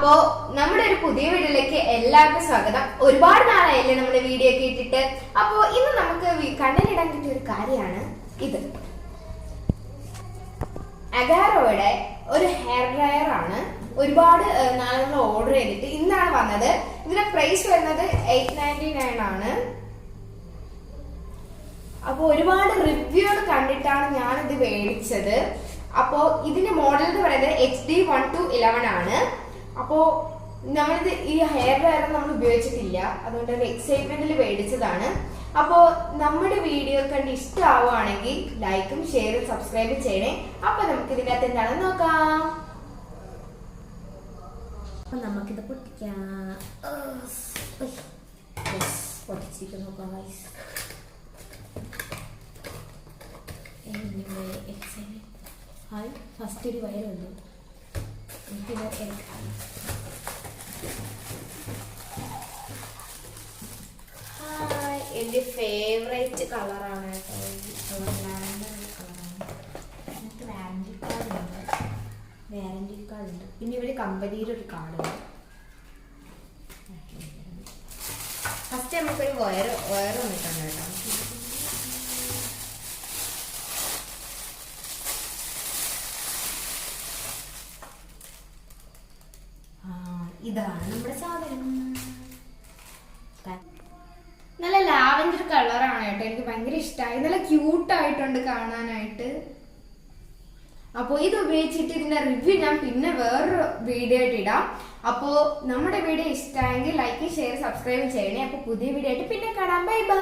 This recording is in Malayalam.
അപ്പോ നമ്മുടെ ഒരു പുതിയ വീഡിയോയിലേക്ക് എല്ലാവർക്കും സ്വാഗതം. ഒരുപാട് നാളായില്ലേ നമ്മുടെ വീഡിയോ ഒക്കെ ഇട്ടിട്ട്. അപ്പോ ഇന്ന് നമുക്ക് കണ്ണിലിടാൻ കിട്ടിയ ഒരു കാര്യമാണ് ഇത്. അഗാറോയുടെ ഒരു ഹെയർ ഡ്രയർ ആണ്. ഒരുപാട് നാളെ നമ്മൾ ഓർഡർ ചെയ്തിട്ട് ഇന്നാണ് വന്നത്. ഇതിന്റെ പ്രൈസ് വരുന്നത് 899 ആണ്. അപ്പൊ ഒരുപാട് റിവ്യൂ കണ്ടിട്ടാണ് ഞാൻ ഇത് മേടിച്ചത്. അപ്പോ ഇതിന്റെ മോഡൽ എന്ന് പറയുന്നത് HD1211 ആണ്. അപ്പോ നമ്മളിത് ഈ ഹെയർ ഡ്രയർ നമ്മൾ ഉപയോഗിച്ചിട്ടില്ല, അതുകൊണ്ട് ഒരു എക്സൈറ്റ്മെന്റിൽ മേടിച്ചതാണ്. അപ്പോ നമ്മുടെ വീഡിയോ കണ്ട് ഇഷ്ടമാവുകയാണെങ്കിൽ ലൈക്കും ഷെയറും സബ്സ്ക്രൈബ് ചെയ്യണേ. അപ്പൊ നമുക്ക് ഇതിന്റെ അകത്ത് എന്താണെന്ന് നോക്കാം. അപ്പൊ നമുക്കിത് പൊട്ടിക്കാം. പൊട്ടിച്ചിട്ട് നോക്കാം. ഫസ്റ്റ് ഒരു വയറുണ്ട്, എനിക്കിത് എടുക്കാം. എന്റെ ഫേവറേറ്റ് കളറാണ് കേട്ടോ. വാറന്റി കാർഡ് ഉണ്ട്. പിന്നെ ഇവിടെ കമ്പനിയുടെ ഒരു കാർഡുണ്ട്. ഫസ്റ്റ് നമുക്കൊരു വയർ വന്നിട്ടാണ് കേട്ടോ. ഇതാണ് നമ്മുടെ സാധനം. നല്ല ലാവൻഡർ കളറാണ് കേട്ടോ. എനിക്ക് ഭയങ്കര ഇഷ്ടമായി. നല്ല ക്യൂട്ടായിട്ടുണ്ട് കാണാനായിട്ട്. അപ്പോൾ ഇത് ഉപയോഗിച്ചിട്ട് ഇതിന്റെ റിവ്യൂ ഞാൻ പിന്നെ വേറൊരു വീഡിയോ ആയിട്ട് ഇടാം. അപ്പോൾ നമ്മുടെ വീഡിയോ ഇഷ്ടമായെങ്കിൽ ലൈക്ക് ഷെയർ സബ്സ്ക്രൈബ് ചെയ്യണേ. അപ്പോൾ പുതിയ വീഡിയോ ആയിട്ട് പിന്നെ കാണാം. Bye bye.